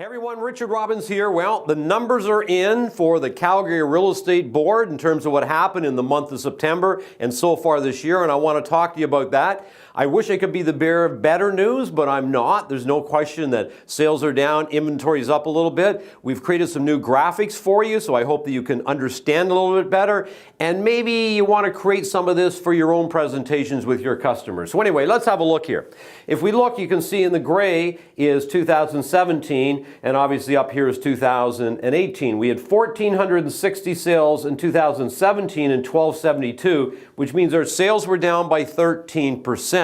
Hey everyone, Richard Robbins here. Well, the numbers are in for the Calgary Real Estate Board in terms of what happened in the month of September and so far this year, and I want to talk to you about that. I wish I could be the bearer of better news, but I'm not. There's no question that sales are down, inventory's up a little bit. We've created some new graphics for you, so I hope that you can understand a little bit better, and maybe you want to create some of this for your own presentations with your customers. So anyway, let's have a look here. If we look, you can see in the gray is 2017, and obviously up here is 2018. We had 1,460 sales in 2017 and 1,272, which means our sales were down by 13%.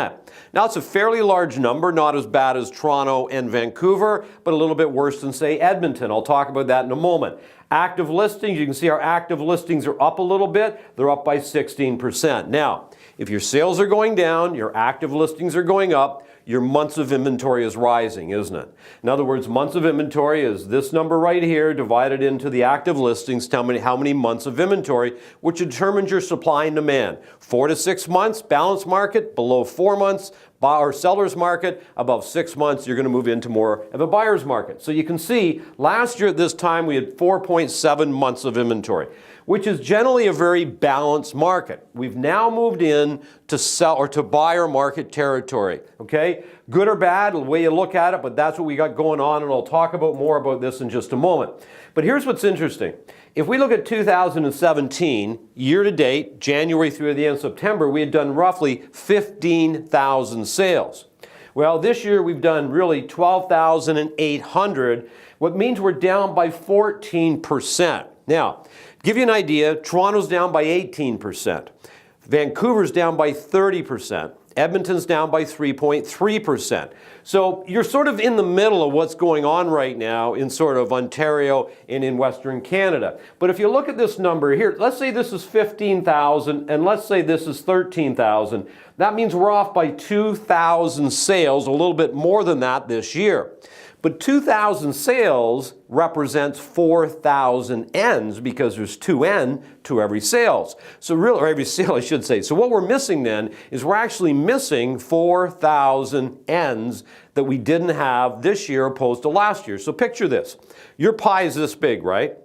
Now it's a fairly large number, not as bad as Toronto and Vancouver, but a little bit worse than, say, Edmonton. I'll talk about that in a moment. Active listings, you can see our active listings are up a little bit. They're up by 16%. Now, if your sales are going down, your active listings are going up, your months of inventory is rising, isn't it? In other words, months of inventory is this number right here divided into the active listings, tell me how many months of inventory, which determines your supply and demand. 4 to 6 months, balanced market, below 4 months, or seller's market, above 6 months, you're going to move into more of a buyer's market. So you can see last year at this time we had 4.7 months of inventory, which is generally a very balanced market. We've now moved in to sell or to buyer market territory, okay? Good or bad, the way you look at it, but that's what we got going on, and I'll talk about more about this in just a moment. But here's what's interesting. If we look at 2017, year to date, January through the end of September, we had done roughly 15,000 sales. Well, this year we've done really 12,800, what means we're down by 14%. Now, to give you an idea, Toronto's down by 18%. Vancouver's down by 30%. Edmonton's down by 3.3%. So you're sort of in the middle of what's going on right now in sort of Ontario and in Western Canada. But if you look at this number here, let's say this is 15,000 and let's say this is 13,000. That means we're off by 2,000 sales, a little bit more than that this year. But 2,000 sales represents 4,000 N's because there's 2 N to every sales. So really, or every sale I should say. So what we're missing then is we're actually missing 4,000 N's that we didn't have this year opposed to last year. So picture this. Your pie is this big, right?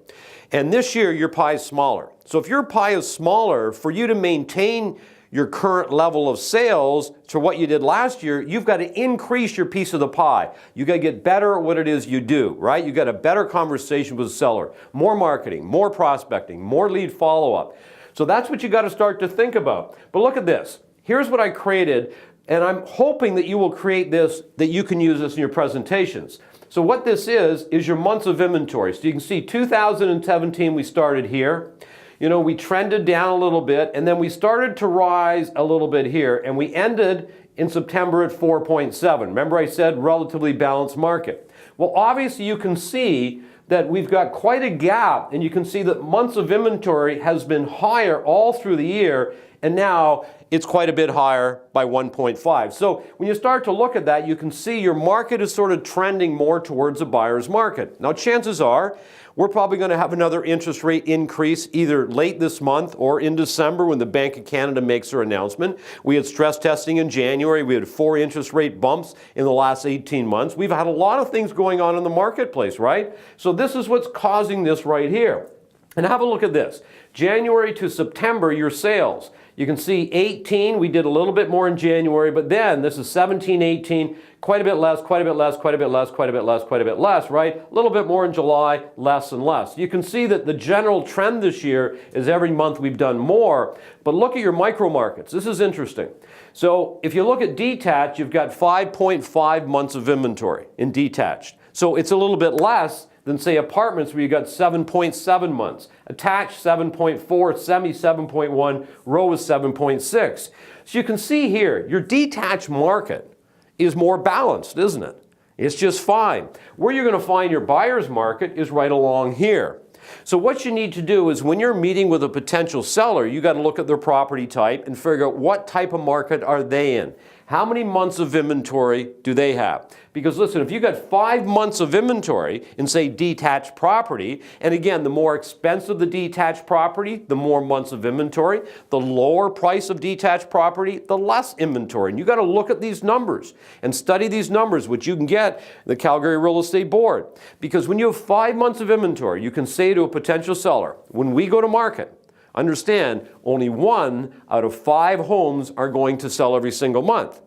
And this year your pie is smaller. So if your pie is smaller, for you to maintain your current level of sales to what you did last year, you've got to increase your piece of the pie. You got to get better at what it is you do, right? You got a better conversation with the seller, more marketing, more prospecting, more lead follow-up. So that's what you got to start to think about. But look at this. Here's what I created, and I'm hoping that you will create this, that you can use this in your presentations. So what this is your months of inventory. So you can see 2017 we started here. You know, we trended down a little bit, and then we started to rise a little bit here, and we ended in September at 4.7. Remember I said relatively balanced market. Well, obviously you can see that we've got quite a gap, and you can see that months of inventory has been higher all through the year, and now it's quite a bit higher by 1.5. So when you start to look at that, you can see your market is sort of trending more towards a buyer's market. Now, chances are we're probably going to have another interest rate increase either late this month or in December when the Bank of Canada makes their announcement. We had stress testing in January. We had 4 interest rate bumps in the last 18 months. We've had a lot of things going on in the marketplace, right? So this is what's causing this right here. And have a look at this. January to September, your sales. You can see 18, we did a little bit more in January, but then this is 17, 18, quite a bit less, quite a bit less, quite a bit less, quite a bit less, quite a bit less, right? A little bit more in July, less and less. You can see that the general trend this year is every month we've done more, but look at your micro markets. This is interesting. So if you look at detached, you've got 5.5 months of inventory in detached. So it's a little bit less than, say, apartments where you got 7.7 months. Attached, 7.4, semi, 7.1, row is 7.6. So you can see here, your detached market is more balanced, isn't it? It's just fine. Where you're going to find your buyer's market is right along here. So what you need to do is when you're meeting with a potential seller, you got to look at their property type and figure out what type of market are they in. how many months of inventory do they have? Because listen, if you got 5 months of inventory in, say, detached property, and again, the more expensive the detached property, the more months of inventory, the lower price of detached property, the less inventory. And you got to look at these numbers and study these numbers, which you can get in the Calgary Real Estate Board. Because when you have 5 months of inventory, you can say to a potential seller, when we go to market, understand, only 1 out of 5 homes are going to sell every single month,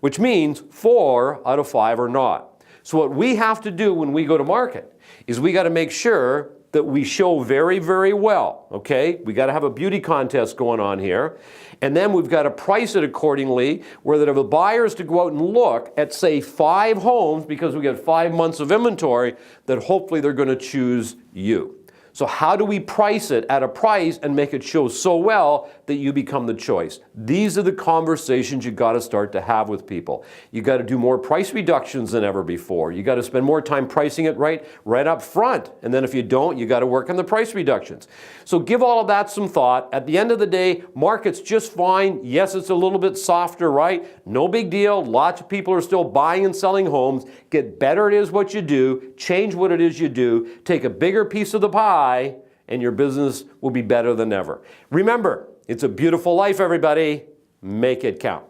which means 4 out of 5 are not. So what we have to do when we go to market is we got to make sure that we show very, very well, okay? We got to have a beauty contest going on here. And then we've got to price it accordingly, where that if a buyer is to go out and look at, say, 5 homes, because we got 5 months of inventory, that hopefully they're going to choose you. So how do we price it at a price and make it show so well that you become the choice? These are the conversations you got to start to have with people. You got to do more price reductions than ever before. You got to spend more time pricing it right up front. And then if you don't, you got to work on the price reductions. So give all of that some thought. At the end of the day, market's just fine. Yes, it's a little bit softer, right? No big deal. Lots of people are still buying and selling homes. Get better at it is what you do. Change what it is you do. Take a bigger piece of the pie, and your business will be better than ever. Remember, it's a beautiful life, everybody. Make it count.